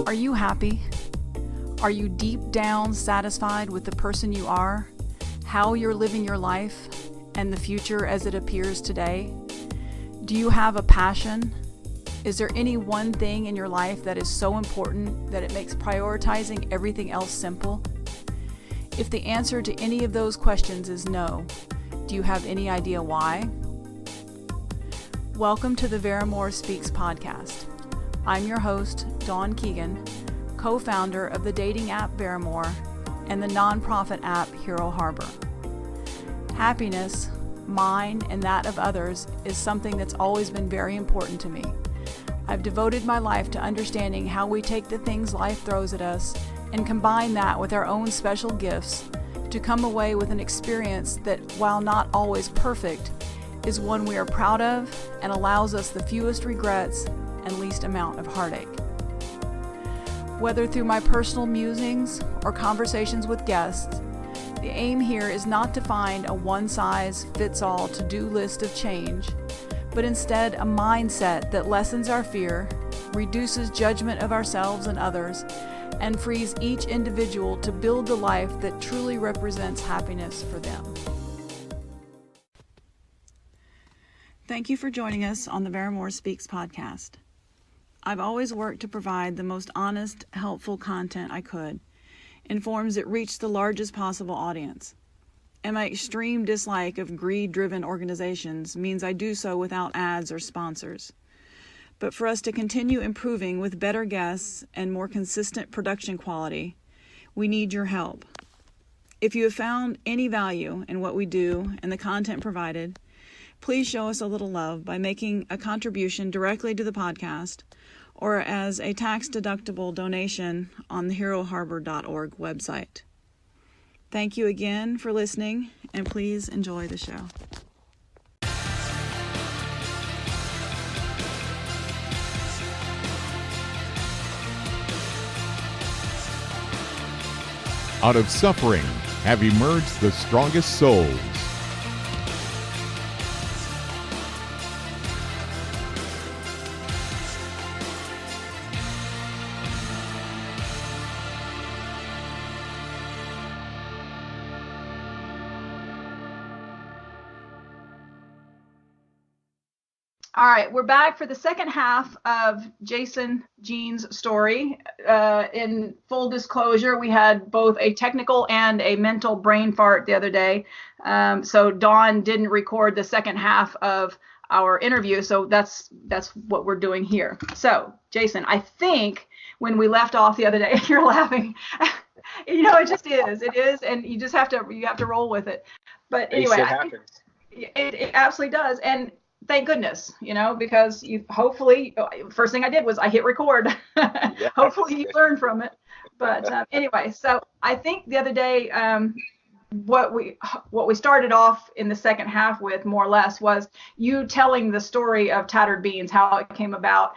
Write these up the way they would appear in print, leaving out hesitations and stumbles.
Are you happy? Are you deep down satisfied with the person you are, how you're living your life, and the future as it appears today? Do you have a passion? Is there any one thing in your life that is so important that it makes prioritizing everything else simple? If the answer to any of those questions is no, do you have any idea why? Welcome to the Veramore Speaks podcast. I'm your host, Dawn Keegan, co-founder of the dating app Veramore and the nonprofit app Hero Harbor. Happiness, mine and that of others, is something that's always been very important to me. I've devoted my life to understanding how we take the things life throws at us and combine that with our own special gifts to come away with an experience that, while not always perfect, is one we are proud of and allows us the fewest regrets and least amount of heartache. Whether through my personal musings or conversations with guests, the aim here is not to find a one-size-fits-all to-do list of change, but instead a mindset that lessens our fear, reduces judgment of ourselves and others, and frees each individual to build the life that truly represents happiness for them. Thank you for joining us on the Veramore Speaks podcast. I've always worked to provide the most honest, helpful content I could in forms that reach the largest possible audience. And my extreme dislike of greed-driven organizations means I do so without ads or sponsors. But for us to continue improving with better guests and more consistent production quality, we need your help. If you have found any value in what we do and the content provided, please show us a little love by making a contribution directly to the podcast or as a tax-deductible donation on the heroharbor.org website. Thank you again for listening, and please enjoy the show. Out of suffering have emerged the strongest souls. All right, we're back for the second half of Jason Jean's story. In full disclosure, we had both a technical and a mental brain fart the other day. So Dawn didn't record the second half of our interview, so that's what we're doing here. So, Jason, I think when we left off the other day, you're laughing. It just is. It is, and you just have to roll with it. But anyway, it happens. It absolutely does. And thank goodness, because hopefully, first thing I did was I hit record. Yes. Hopefully you learned from it. But anyway, so I think the other day, what we started off in the second half with, more or less, was you telling the story of Tattered Beans, how it came about,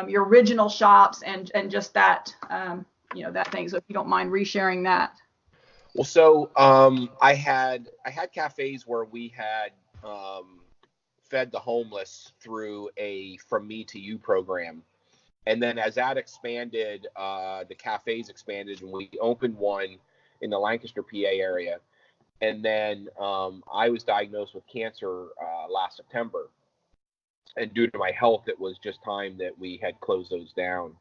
your original shops, and just that, that thing. So if you don't mind resharing that. Well, so I had cafes where we had fed the homeless through a From Me to You program. And then as that expanded, the cafes expanded, and we opened one in the Lancaster, PA area. And then I was diagnosed with cancer last September. And due to my health, it was just time that we had closed those down.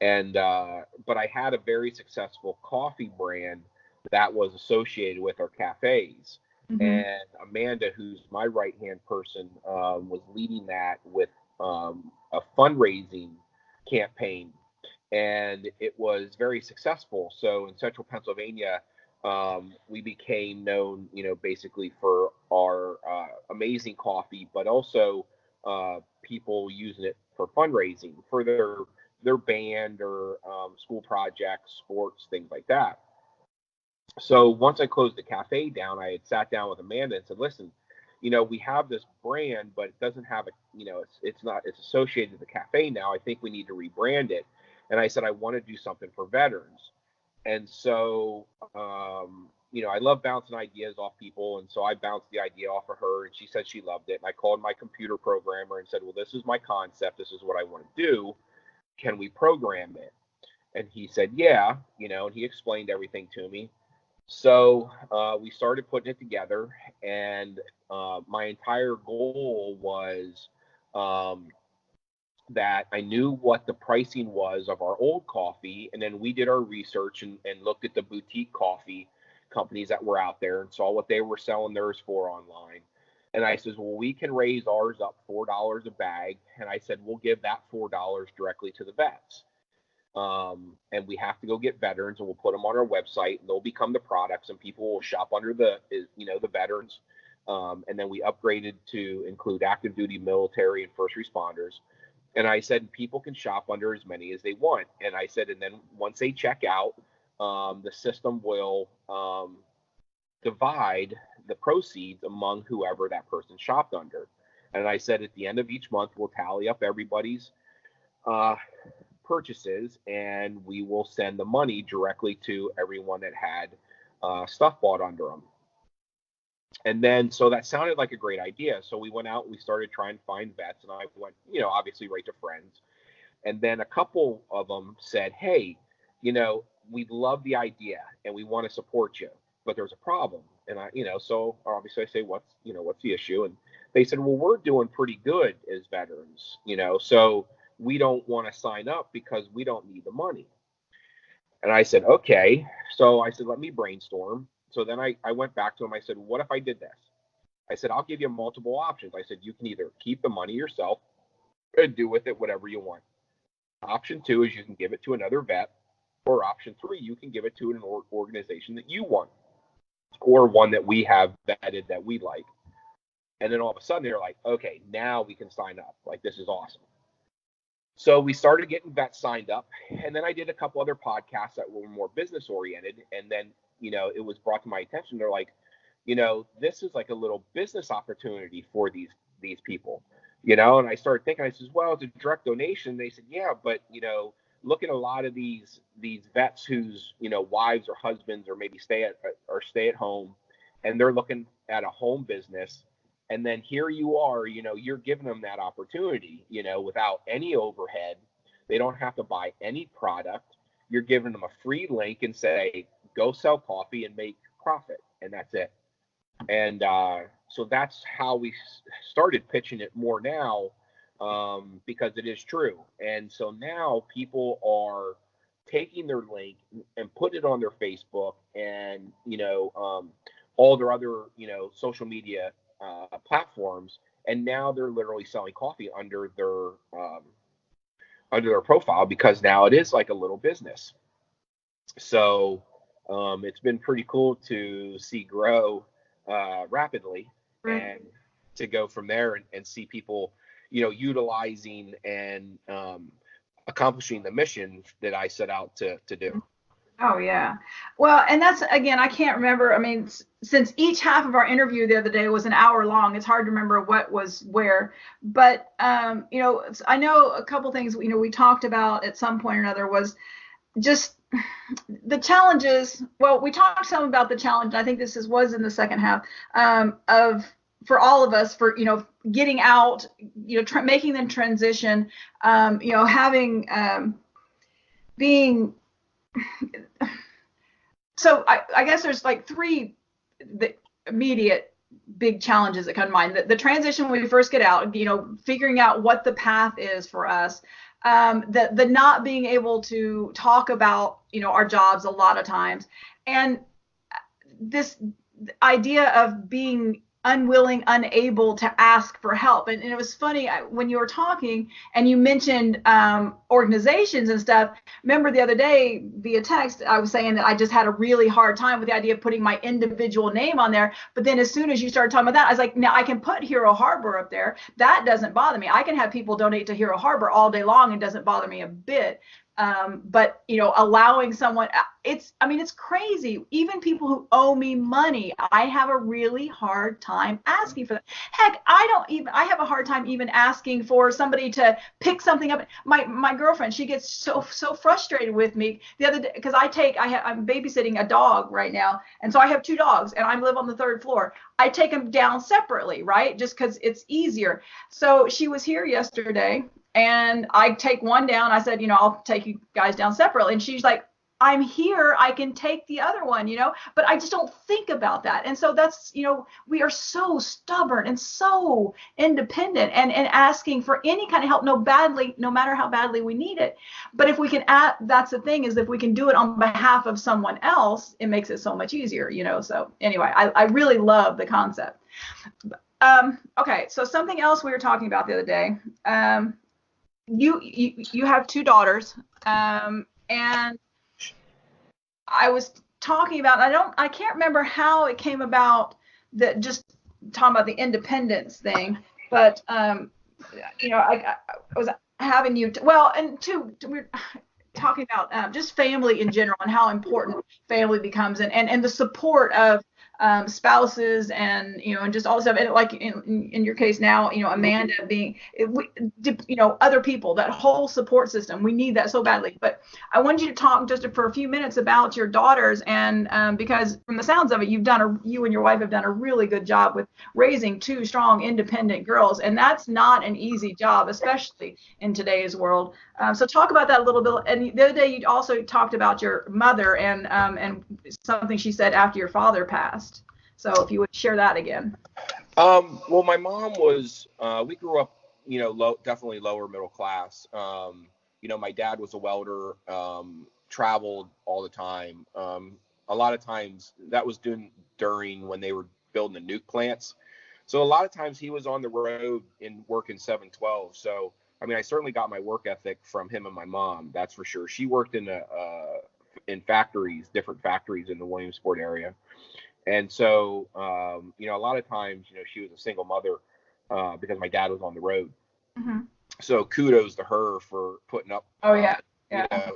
And but I had a very successful coffee brand that was associated with our cafes. Mm-hmm. And Amanda, who's my right-hand person, was leading that with a fundraising campaign, and it was very successful. So in Central Pennsylvania, we became known, basically for our amazing coffee, but also people using it for fundraising for their band or school projects, sports, things like that. So once I closed the cafe down, I had sat down with Amanda and said, listen, we have this brand, but it doesn't have it's associated with the cafe now. I think we need to rebrand it. And I said, I want to do something for veterans. And so, I love bouncing ideas off people. And so I bounced the idea off of her, and she said she loved it. And I called my computer programmer and said, well, this is my concept. This is what I want to do. Can we program it? And he said, yeah, and he explained everything to me. So we started putting it together, and my entire goal was um, that I knew what the pricing was of our old coffee, and then we did our research and looked at the boutique coffee companies that were out there and saw what they were selling theirs for online. And I says, well, we can raise ours up $4 a bag, and I said we'll give that $4 directly to the vets. And we have to go get veterans, and we'll put them on our website, and they'll become the products, and people will shop under the veterans. And then we upgraded to include active duty military and first responders. And I said, people can shop under as many as they want. And I said, and then once they check out, the system will divide the proceeds among whoever that person shopped under. And I said, at the end of each month, we'll tally up everybody's purchases, and we will send the money directly to everyone that had stuff bought under them. And then, so that sounded like a great idea. So we went out and we started trying to find vets, and I went, obviously right to friends. And then a couple of them said, hey, we love the idea and we want to support you, but there's a problem. And so obviously I say, what's the issue? And they said, well, we're doing pretty good as veterans, so we don't want to sign up because we don't need the money. And I said, okay. So I said, let me brainstorm. So then I went back to him. I said, what if I did this? I said, I'll give you multiple options. I said, you can either keep the money yourself and do with it whatever you want. Option 2 is you can give it to another vet, or option 3, you can give it to an organization that you want, or one that we have vetted that we like. And then all of a sudden they're like, okay, now we can sign up. Like, this is awesome. So we started getting vets signed up, and then I did a couple other podcasts that were more business oriented. And then, it was brought to my attention. They're like, this is like a little business opportunity for these people, and I started thinking, I says, well, it's a direct donation. They said, yeah, but, look at a lot of these vets whose, wives or husbands or maybe stay at home, and they're looking at a home business. And then here you are, you're giving them that opportunity, without any overhead. They don't have to buy any product. You're giving them a free link and say, go sell coffee and make profit. And that's it. And so that's how we started pitching it more now, because it is true. And so now people are taking their link and put it on their Facebook and, all their other, social media platforms, and now they're literally selling coffee under their profile, because now it is like a little business. So it's been pretty cool to see grow rapidly, right, and to go from there and see people utilizing and accomplishing the mission that I set out to do. Oh, yeah. Well, and that's, again, I can't remember. I mean, since each half of our interview the other day was an hour long, it's hard to remember what was where. But, I know a couple things, we talked about at some point or another was just the challenges. Well, we talked some about the challenge. And I think was in the second half for all of us, for, getting out, making them transition, having, being, so I guess there's like 3 immediate big challenges that come to mind. The transition when we first get out, figuring out what the path is for us, the not being able to talk about, our jobs a lot of times, and this idea of being unwilling, unable to ask for help. And it was funny when you were talking and you mentioned organizations and stuff. Remember the other day via text, I was saying that I just had a really hard time with the idea of putting my individual name on there. But then as soon as you started talking about that, I was like, now I can put Hero Harbor up there. That doesn't bother me. I can have people donate to Hero Harbor all day long. It doesn't bother me a bit. But allowing someone, it's crazy. Even people who owe me money, I have a really hard time asking for that. Heck, I have a hard time even asking for somebody to pick something up. My girlfriend, she gets so frustrated with me the other day, because I'm babysitting a dog right now. And so I have 2 dogs and I live on the 3rd floor. I take them down separately, right? Just because it's easier. So she was here yesterday, And I take one down. I said, I'll take you guys down separately. And she's like, I'm here, I can take the other one, but I just don't think about that. And so that's, we are so stubborn and so independent and asking for any kind of help, no matter how badly we need it. But if we can that's the thing, is if we can do it on behalf of someone else, it makes it so much easier, So anyway, I really love the concept. Okay, so something else we were talking about the other day. You have two daughters, and I was talking about, I can't remember how it came about, that just talking about the independence thing, but I was having you, we're talking about just family in general and how important family becomes, and the support of spouses and and just all this stuff, and like in your case now, Amanda being, other people, that whole support system, we need that so badly. But I wanted you to talk just for a few minutes about your daughters, and because from the sounds of it, you and your wife have done a really good job with raising two strong, independent girls, and that's not an easy job, especially in today's world. So talk about that a little bit. And the other day you also talked about your mother and something she said after your father passed. So if you would share that again. Well, my mom was, we grew up, definitely lower middle class. My dad was a welder, traveled all the time. A lot of times that was during when they were building the nuke plants. So a lot of times he was on the road and working 7/12. So, I certainly got my work ethic from him and my mom, that's for sure. She worked in factories, different factories in the Williamsport area. And so, a lot of times, she was a single mother because my dad was on the road. Mm-hmm. So kudos to her for putting up. Oh, yeah. Yeah.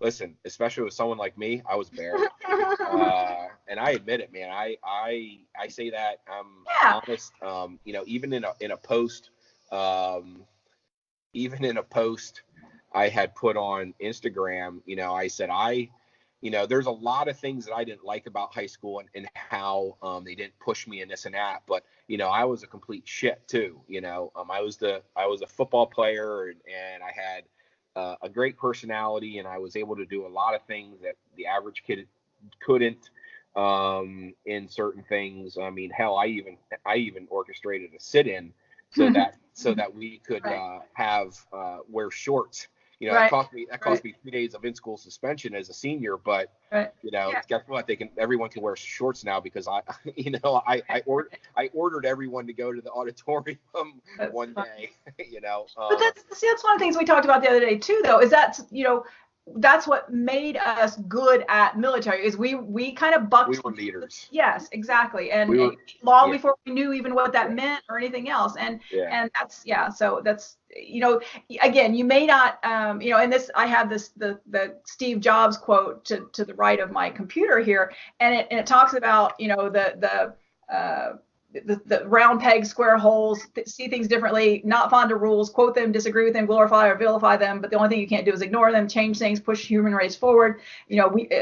Listen, especially with someone like me, I was bare. And I admit it, man. I say that I'm honest. Even in a post, I had put on Instagram, I said, there's a lot of things that I didn't like about high school and how they didn't push me in this and that. But, I was a complete shit too. I was a football player, and I had a great personality, and I was able to do a lot of things that the average kid couldn't in certain things. Hell, I even orchestrated a sit-in so that we could wear shorts. Right. That cost me 3 days of in-school suspension as a senior, but guess what? Everyone can wear shorts now because I ordered everyone to go to the auditorium one day. But that's one of the things we talked about the other day too, though, is that that's what made us good at military, is we kind of bucked. We were leaders. Yes, exactly. And long before we knew even what that meant or anything else. And that's, so that's, again, you may not, and this, I have the Steve Jobs quote to the right of my computer here. And it talks about, the round pegs, square holes, see things differently, not fond of rules, quote them, disagree with them, glorify or vilify them, but the only thing you can't do is ignore them, change things, push human race forward.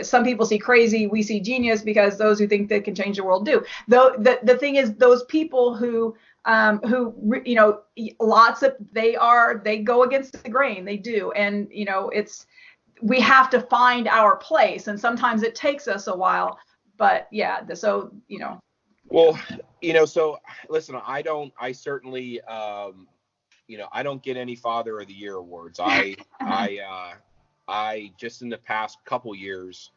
Some people see crazy, we see genius, because those who think they can change the world do. Though the thing is, those people who they go against the grain, they do, and we have to find our place, and sometimes it takes us a while, but Well, so listen, I certainly, I don't get any Father of the Year awards. I just in the past couple years,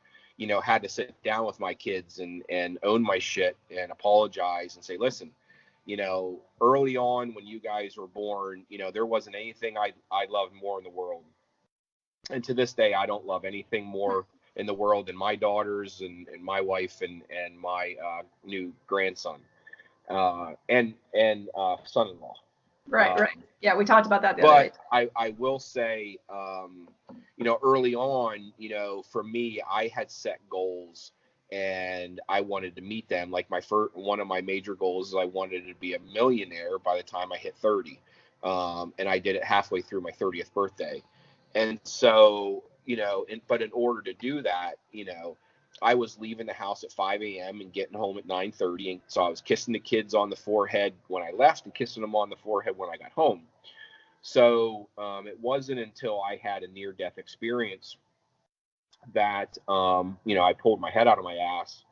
had to sit down with my kids and own my shit and apologize and say, listen, early on when you guys were born, there wasn't anything I loved more in the world. And to this day, I don't love anything more in the world than my daughters and my wife and my new grandson and son-in-law. Right. Yeah, we talked about that the other day. But I will say, early on, for me, I had set goals and I wanted to meet them. Like one of my major goals is I wanted to be a millionaire by the time I hit 30. And I did it halfway through my 30th birthday. And so, but in order to do that, I was leaving the house at 5 a.m. and getting home at 9:30. And so I was kissing the kids on the forehead when I left and kissing them on the forehead when I got home. So it wasn't until I had a near-death experience that I pulled my head out of my ass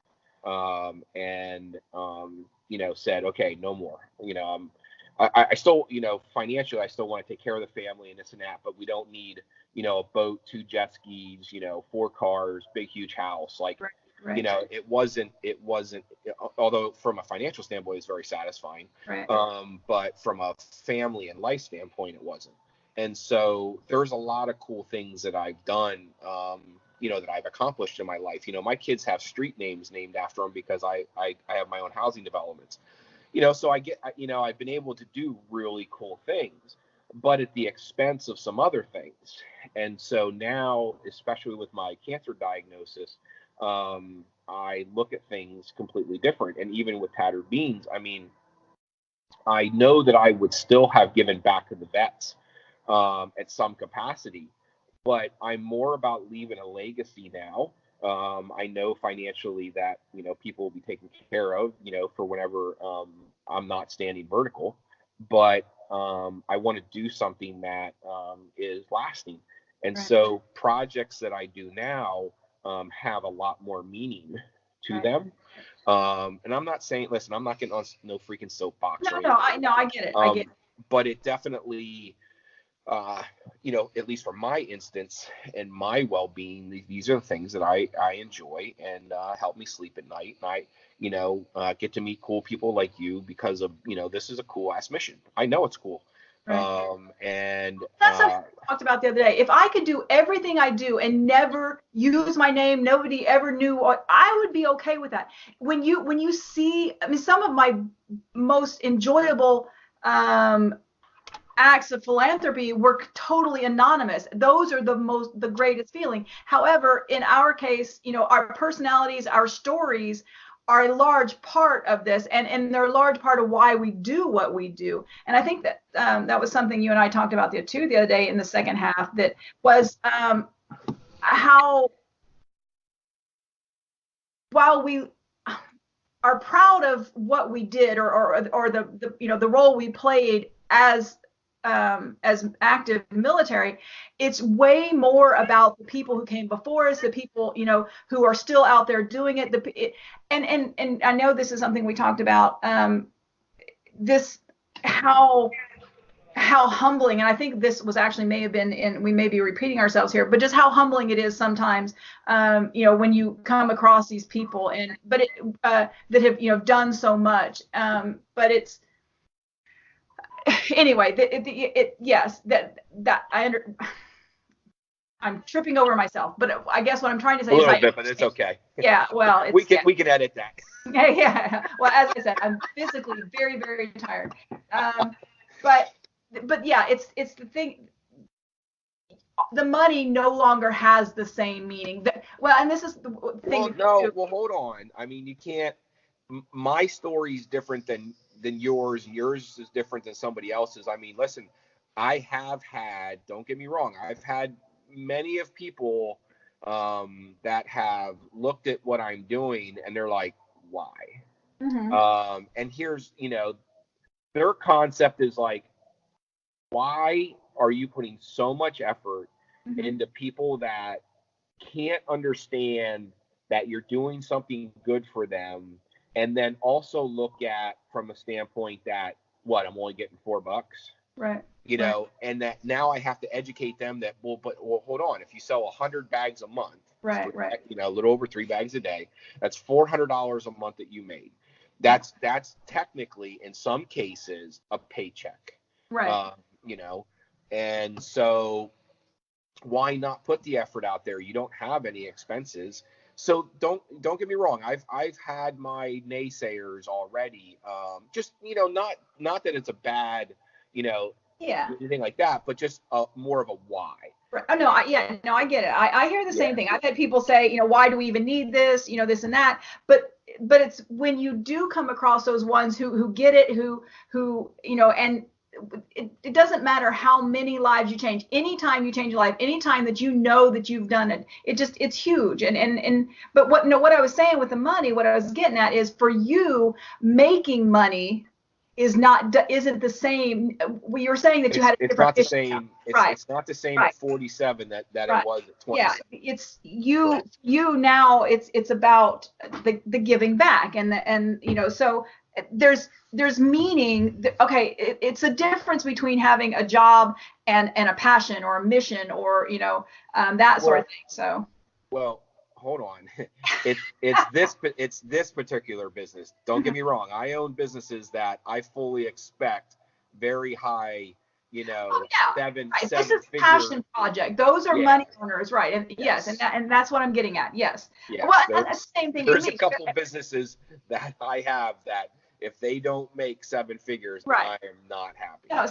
and said, okay, no more. I still, financially, I still want to take care of the family and this and that, but we don't need, a boat, 2 jet skis, 4 cars, big, huge house. Like, Right. it wasn't, although from a financial standpoint, it's very satisfying. Right. But from a family and life standpoint, it wasn't. And so there's a lot of cool things that I've done, that I've accomplished in my life. My kids have street names named after them because I have my own housing developments. So I've been able to do really cool things, but at the expense of some other things. And so now, especially with my cancer diagnosis, I look at things completely different. And even with Tattered Beans, I mean, I know that I would still have given back to the vets at some capacity, but I'm more about leaving a legacy now. I know financially that, people will be taken care of, for whenever I'm not standing vertical, but I want to do something that is lasting. And Right. so projects that I do now have a lot more meaning to Right. them. And I'm not saying, listen, I'm not getting on no freaking soapbox. No, I get it. I get it. But it definitely, at least for my instance and my well-being, these are the things that I enjoy and help me sleep at night. And I, get to meet cool people like you because of, this is a cool ass mission. I know it's cool. Right. And That's something we talked about the other day. If I could do everything I do and never use my name, nobody ever knew, I would be okay with that. When you see, I mean, some of my most enjoyable acts of philanthropy were totally anonymous. Those are the greatest feeling. However, in our case, our personalities, our stories are a large part of this, and they're a large part of why we do what we do. And I think that that was something you and I talked about the other day in the second half, that was how, while we are proud of what we did, or the role we played as active military, it's way more about the people who came before us, the people, who are still out there doing it. And I know this is something we talked about, this, how humbling, and I think this was actually may have been, and we may be repeating ourselves here, but just how humbling it is sometimes, when you come across these people that have, done so much. But it's, anyway, yes, that I'm tripping over myself, but I guess what I'm trying to say a little is bit, but it's okay. Yeah, well, it's, we can edit that. Yeah. Well, as I said, I'm physically very, very tired. But yeah, it's the thing. The money no longer has the same meaning. And this is the thing. Well, hold on. I mean, you can't. My story is different than yours. Yours is different than somebody else's. I mean, listen, I have had, don't get me wrong, I've had many of people that have looked at what I'm doing and they're like, why? Mm-hmm. And here's, their concept is like, why are you putting so much effort Mm-hmm. into people that can't understand that you're doing something good for them, and then also look at from a standpoint that, what, I'm only getting $4, Right. And that now I have to educate them that, well, hold on, if you sell 100 bags a month, Right. A little over 3 bags a day, that's $400 a month that you made. That's technically, in some cases, a paycheck. Right. And so why not put the effort out there? You don't have any expenses. So don't get me wrong. I've had my naysayers already. Just, not that it's a bad, Yeah. anything like that, but just more of a why. Right. Oh, no, I get it. I hear the same thing. I've had people say, why do we even need this? This and that. But it's when you do come across those ones who get it, who and it doesn't matter how many lives you change. Anytime you change a life, anytime that that you've done it, it's huge. But what I was saying with the money, what I was getting at is, for you, making money isn't the same. You were saying that you had a It's different not the issue now. same. Right. It's not the same Right. at 47 that it Right. was at Yeah, 27. it's Correct. you now. It's about the giving back, and so there's meaning. Okay, it's a difference between having a job and a passion or a mission, or that sort of Well, thing. So well, hold on. It's this particular business. Don't get me wrong. I own businesses that I fully expect very high, oh yeah, right. This seven is figure. passion project. Those are Yeah. money earners, right? And yes, Yes. and that's what I'm getting at. Yes. Well, Yes. and that's the same thing for There's a me. couple businesses that I have that if they don't make seven figures, Right. I am not happy. No, and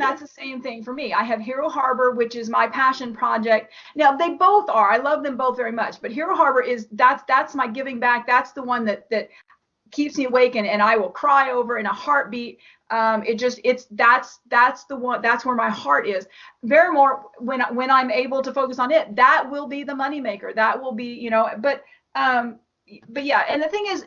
that's the same thing for me. I have Hero Harbor, which is my passion project. Now they both are. I love them both very much, but Hero Harbor that's my giving back. That's the one that keeps me awake, and I will cry over in a heartbeat. That's the one. That's where my heart is. Vermore, when I'm able to focus on it, that will be the moneymaker. That will be, but yeah. And the thing is,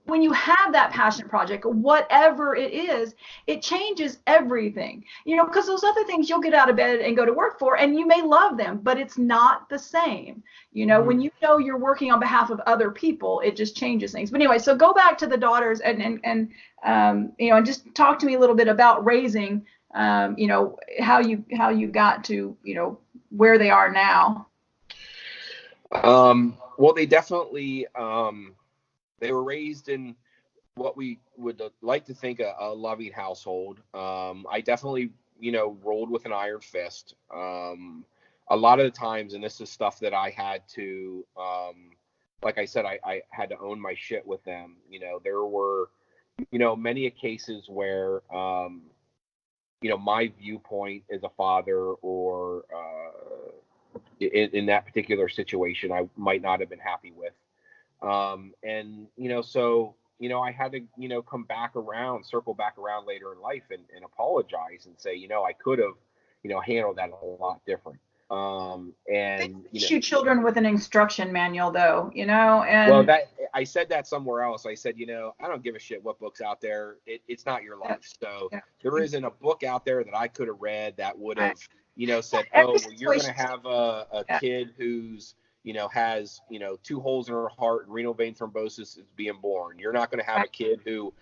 when you have that passion project, whatever it is, it changes everything. Because those other things you'll get out of bed and go to work for, and you may love them, but it's not the same. When you're working on behalf of other people, it just changes things. But anyway, so go back to the daughters and just talk to me a little bit about raising, how you got to, where they are now. Well, they definitely they were raised in what we would like to think a loving household. I definitely, rolled with an iron fist. A lot of the times, and this is stuff that I had to, like I said, I had to own my shit with them. There were, many cases where, my viewpoint as a father or in that particular situation, I might not have been happy with. And so I had to come back around, circle back around later in life and apologize and say I could have handled that a lot different. And Issue children with an instruction manual, though, well, and that I said that somewhere else. I said I don't give a shit what book's out there. It's not your life. So yeah, there isn't a book out there that I could have read that would right. have said, Every well, you're going to situation. have a Yeah. kid who's has two holes in her heart and renal vein thrombosis is being born. You're not going to have Right. a kid who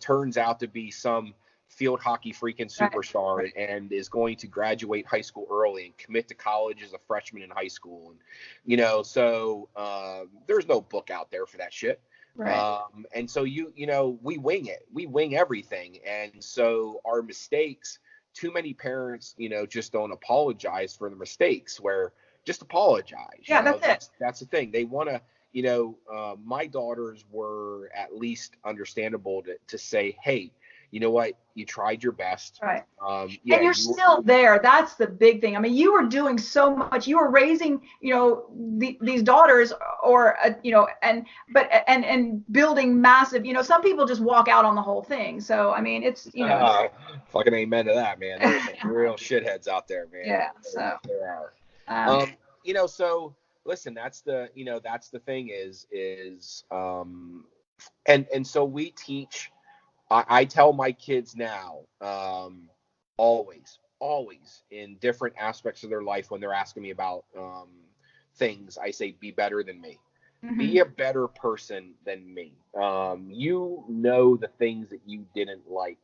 turns out to be some field hockey freaking superstar Right. and is going to graduate high school early and commit to college as a freshman in high school. And so there's no book out there for that shit. Right. And so we wing it. We wing everything. And so our mistakes, too many parents, just don't apologize for the mistakes, where just apologize. Yeah, that's it. That's the thing. They want to, my daughters were at least understandable to say, hey, you know what? You tried your best. Right. Yeah, And you're still there. That's the big thing. I mean, you were doing so much. You were raising, these daughters, or and building massive. Some people just walk out on the whole thing. So I mean, it's fucking amen to that, man. There's some real shitheads out there, man. Yeah. So there are. So listen, that's the thing is and so we teach. I tell my kids now, always in different aspects of their life when they're asking me about things, I say, be better than me. mm-hmm. Be a better person than me. The things that you didn't like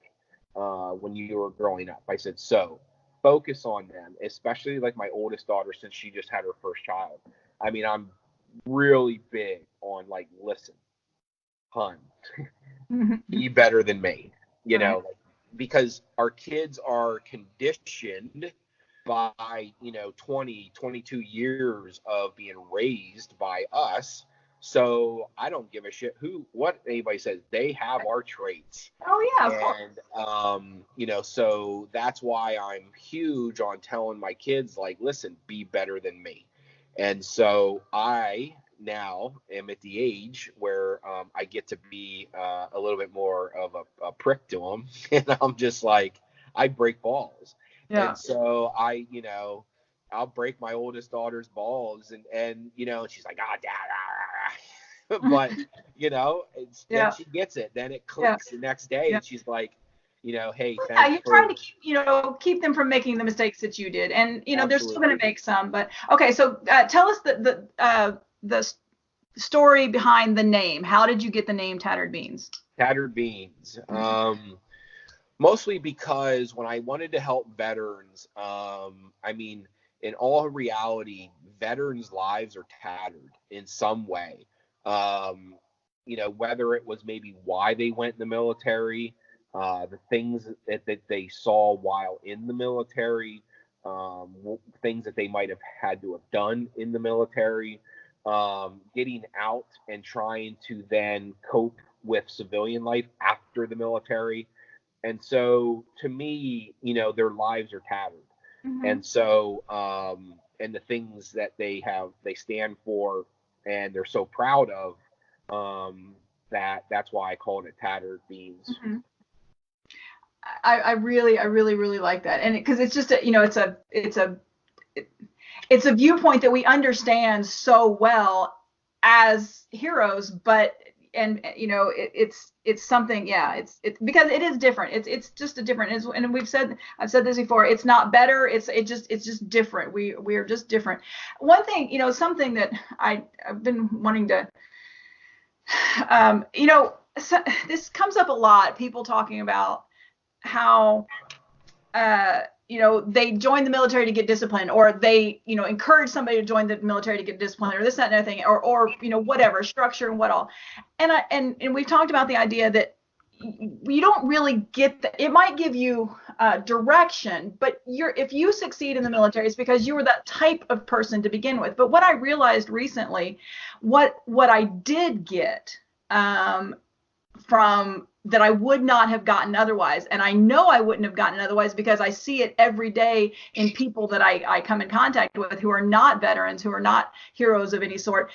when you were growing up. I said, so focus on them, especially like my oldest daughter, since she just had her first child. I mean, I'm really big on like, listen, hun, be better than me, because our kids are conditioned by 20, 22 years of being raised by us. So I don't give a shit what anybody says. They have our traits. Oh yeah, of course. And so that's why I'm huge on telling my kids, like, listen, be better than me. And so I now am at the age where I get to be a little bit more of a prick to them, and I'm just like, I break balls. Yeah. And so I'll break my oldest daughter's balls, and she's like, dad, but then she gets it. Then it clicks the next day, and she's like, Hey, Yeah, thanks you're trying for. to keep them from making the mistakes that you did, and they're still Absolutely. going to make some. But okay, so tell us the story behind the name. How did you get the name Tattered Beans? Tattered Beans. Mostly because when I wanted to help veterans, in all reality, veterans' lives are tattered in some way. Whether it was maybe why they went in the military, the things that they saw while in the military, things that they might have had to have done in the military, getting out and trying to then cope with civilian life after the military. And so to me, their lives are tattered. Mm-hmm. And so, and the things that they stand for and they're so proud of, that's why I called it Tattered Beans. Mm-hmm. I really like that. And because it's just it's a viewpoint that we understand so well as heroes, but it's something, it's because it is different. It's just a different, and I've said this before, it's not better, it's just different. We are just different. One thing, something that I've been wanting to so this comes up a lot, people talking about how they join the military to get disciplined, or they, encourage somebody to join the military to get disciplined, or this, that, and other thing, or whatever structure and what all. And we've talked about the idea that you don't really get that. It might give you direction, but if you succeed in the military, it's because you were that type of person to begin with. But what I realized recently, what I did get from that I would not have gotten otherwise. And I know I wouldn't have gotten otherwise because I see it every day in people that I come in contact with who are not veterans, who are not heroes of any sort,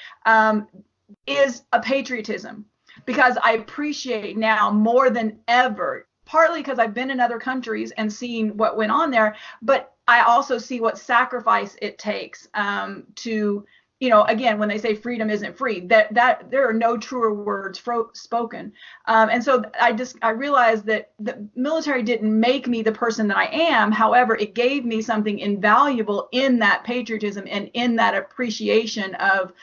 is a patriotism. Because I appreciate now more than ever, partly because I've been in other countries and seen what went on there, but I also see what sacrifice it takes to, again, when they say freedom isn't free, that there are no truer words spoken. And so I realized that the military didn't make me the person that I am. However, it gave me something invaluable in that patriotism and in that appreciation of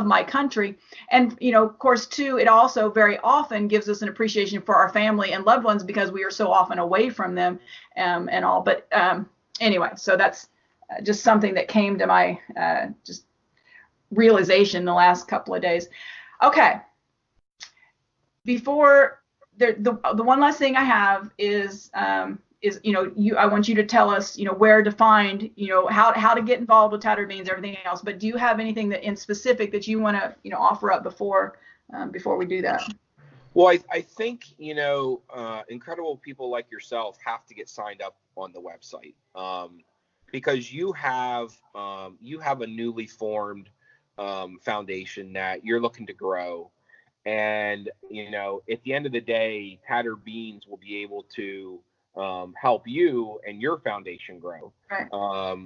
my country. And, of course, too, it also very often gives us an appreciation for our family and loved ones because we are so often away from them and all. But anyway, so that's just something that came to my just realization the last couple of days. Okay. Before the one last thing I have is I want you to tell us, where to find, how to get involved with Tattered Beans, everything else. But do you have anything that in specific that you want to, offer up before we do that? Well, I think, incredible people like yourself have to get signed up on the website because you have a newly formed foundation that you're looking to grow. And, at the end of the day, Tattered Beans will be able to help you and your foundation grow. Right.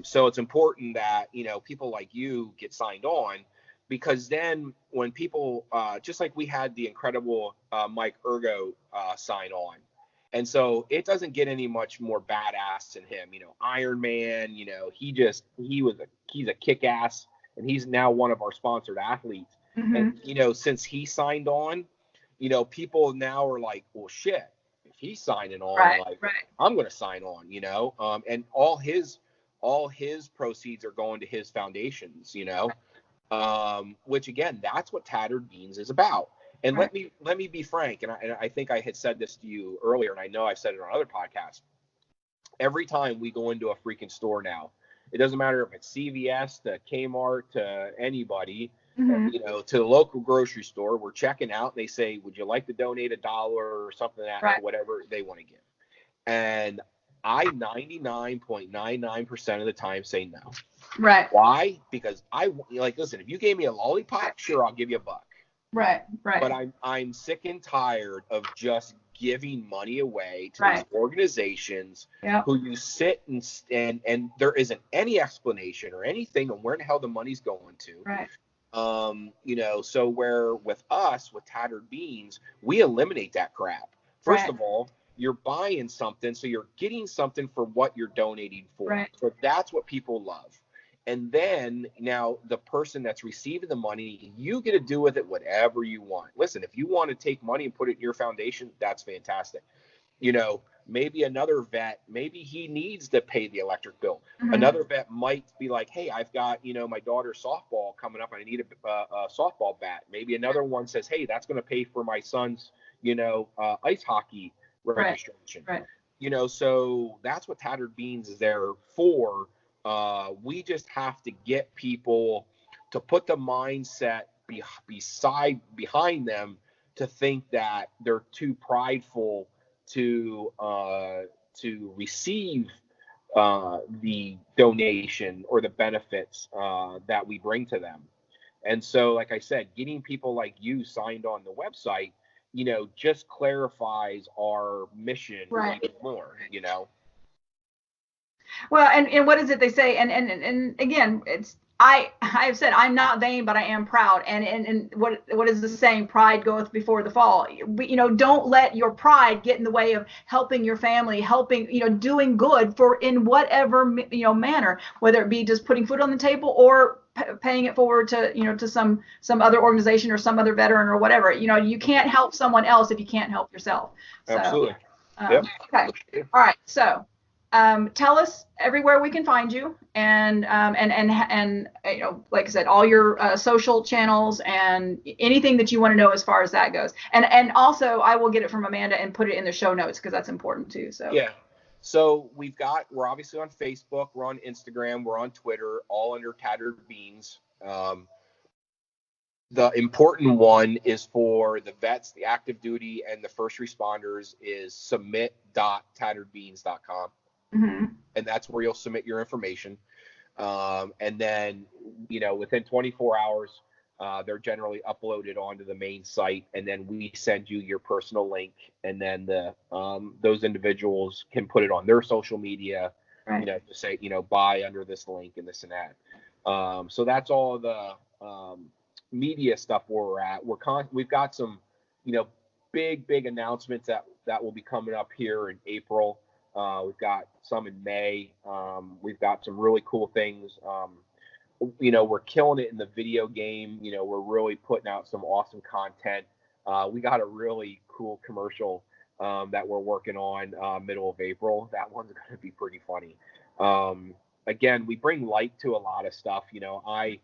So it's important that, people like you get signed on, because then when people, just like we had the incredible Mike Ergo sign on. And so it doesn't get any much more badass than him, Iron Man, he's a kick-ass, and he's now one of our sponsored athletes. Mm-hmm. And, since he signed on, people now are like, well, shit, if he's signing on, right. I'm going to sign on, and all his proceeds are going to his foundations, which again, that's what Tattered Beans is about. And right. let me be frank. And I think I had said this to you earlier, and I know I've said it on other podcasts. Every time we go into a freaking store now, it doesn't matter if it's CVS to Kmart to anybody, mm-hmm. To the local grocery store, we're checking out. They say, would you like to donate $1 or something like that, right. whatever they want to give. And I 99.99% of the time say no. Right. Why? Because listen, if you gave me a lollipop, sure, I'll give you $1. Right. But I'm sick and tired of just giving money away to right. these organizations yep. who you sit and there isn't any explanation or anything on where the hell the money's going to. Right. So where with us, with Tattered Beans, we eliminate that crap. First right. of all, you're buying something, so you're getting something for what you're donating for. Right. So that's what people love. And then now the person that's receiving the money, you get to do with it whatever you want. Listen, if you want to take money and put it in your foundation, that's fantastic. You know, maybe another vet, maybe he needs to pay the electric bill. Mm-hmm. Another vet might be like, hey, I've got, you know, my daughter's softball coming up and I need a softball bat. Maybe another one says, hey, that's going to pay for my son's, you know, ice hockey registration. Right. You know, so that's what Tattered Beans is there for. We just have to get people to put the mindset behind them to think that they're too prideful to receive the donation or the benefits that we bring to them. And so, like I said, getting people like you signed on the website, you know, just clarifies our mission even more, you know. Well, and what is it they say? And again, it's I've said I'm not vain, but I am proud. And what is the saying? Pride goeth before the fall. You know, don't let your pride get in the way of helping your family, helping, you know, doing good for in whatever, you know, manner, whether it be just putting food on the table or paying it forward to, you know, to some other organization or some other veteran or whatever. You know, you can't help someone else if you can't help yourself. So, absolutely. Yep. Okay. All right. So. Tell us everywhere we can find you, and you know, like I said, all your social channels and anything that you want to know as far as that goes. And also, I will get it from Amanda and put it in the show notes because that's important too. So yeah. So we're obviously on Facebook, we're on Instagram, we're on Twitter, all under Tattered Beans. The important one is for the vets, the active duty, and the first responders is submit.tatteredbeans.com. Mm-hmm. And that's where you'll submit your information. And then, you know, within 24 hours, they're generally uploaded onto the main site, and then we send you your personal link, and then those individuals can put it on their social media, you know, to say, you know, buy under this link and this and that. So that's all the media stuff where we're at. We've got some, you know, big announcements that will be coming up here in April. We've got some in May. We've got some really cool things. You know, we're killing it in the video game. You know, we're really putting out some awesome content. We got a really cool commercial that we're working on middle of April. That one's going to be pretty funny. Again, we bring light to a lot of stuff. You know, I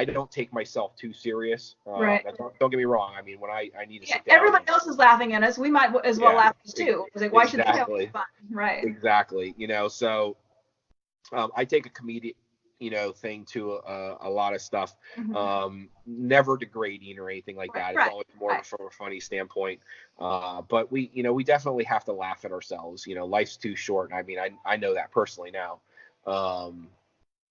don't take myself too serious. Don't get me wrong. I mean, when I need to sit down. Everybody else is laughing at us. We might as well laugh too. Like, why should they have fun? Right. Exactly. You know, so I take a comedic, you know, thing to a lot of stuff. Mm-hmm. Never degrading or anything like that. It's always more from a funny standpoint. But we, you know, we definitely have to laugh at ourselves. You know, life's too short. I mean, I know that personally now.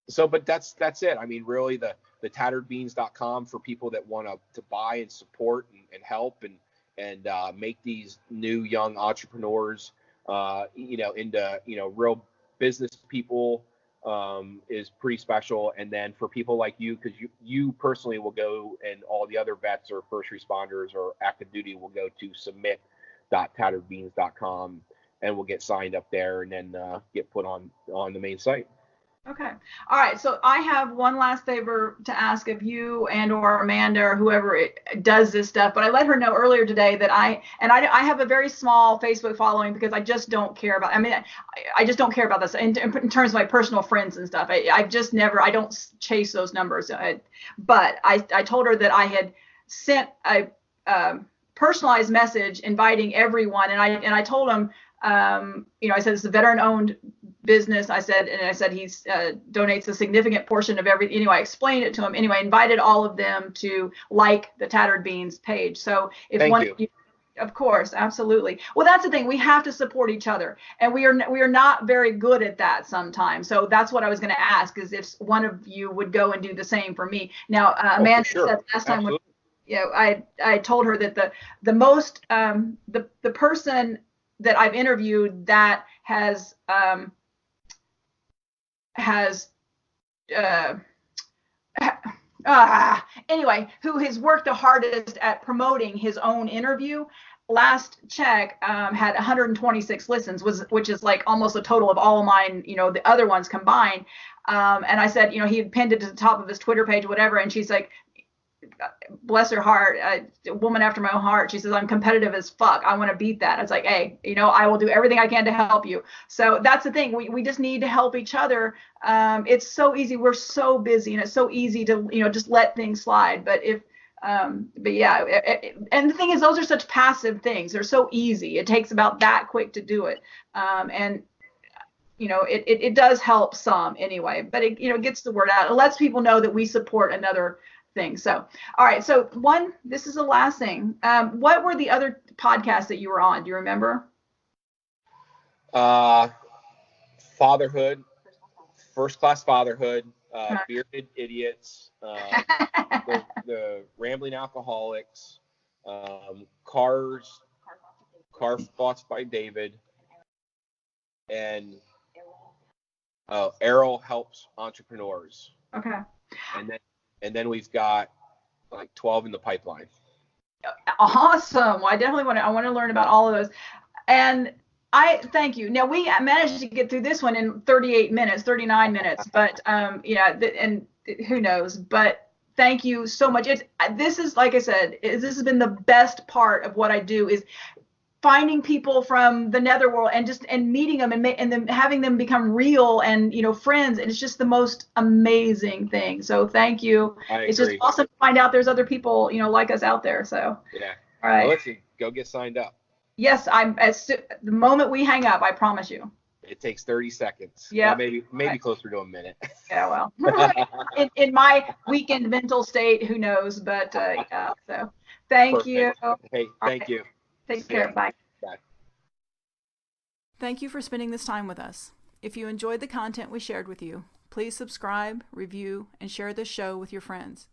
So, but that's it. I mean, really the tatteredbeans.com for people that want to buy and support and help and make these new young entrepreneurs, you know, into, you know, real business people, is pretty special. And then for people like you, because you personally will go, and all the other vets or first responders or active duty will go to submit.tatteredbeans.com and we'll get signed up there and then get put on the main site. Okay. All right. So I have one last favor to ask of you and or Amanda or whoever does this stuff. But I let her know earlier today that I have a very small Facebook following because I just don't care about. I mean, I just don't care about this in terms of my personal friends and stuff. I don't chase those numbers. But I told her that I had sent a personalized message inviting everyone, and I told them. You know, I said it's a veteran-owned business. I said he's donates a significant portion of everything. Anyway, I explained it to him. Anyway, invited all of them to like the Tattered Beans page. So if Thank one you. of you, of course, absolutely. Well, that's the thing. We have to support each other, and we are not very good at that sometimes. So that's what I was going to ask, is if one of you would go and do the same for me. Now, Amanda said last time when, you know, I told her that the most the person that I've interviewed that has anyway, who has worked the hardest at promoting his own interview, last check had 126 listens, which is like almost a total of all of mine, the other ones combined. And I said, he had pinned it to the top of his Twitter page, whatever. And she's like, bless her heart, a woman after my own heart. She says, I'm competitive as fuck. I want to beat that. I was like, hey, I will do everything I can to help you. So that's the thing. We just need to help each other. It's so easy. We're so busy, and it's so easy to, just let things slide. But yeah, and the thing is, those are such passive things. They're so easy. It takes about that quick to do it. And it does help some anyway, but it gets the word out. It lets people know that we support another thing. So, all right. So this is the last thing. What were the other podcasts that you were on? Do you remember? Fatherhood, First Class Fatherhood, Bearded Idiots, the Rambling Alcoholics, Car Thoughts by David, and Errol Helps Entrepreneurs. Okay. And then we've got like 12 in the pipeline. Awesome. Well, I definitely want to learn about all of those. And I thank you. Now, we managed to get through this one in 39 minutes, but and who knows, but thank you so much. This is, like I said, this has been the best part of what I do, is finding people from the netherworld and meeting them and then having them become real and friends, and it's just the most amazing thing. So thank you. It's just awesome to find out there's other people like us out there. So yeah. All right. Well, let's go get signed up. Yes, the moment we hang up, I promise you. It takes 30 seconds. Yeah. Well, maybe closer to a minute. Yeah, well, in my weakened mental state, who knows? But yeah. So thank you. Hey, thank you. Take care. Bye. Bye. Thank you for spending this time with us. If you enjoyed the content we shared with you, please subscribe, review, and share this show with your friends.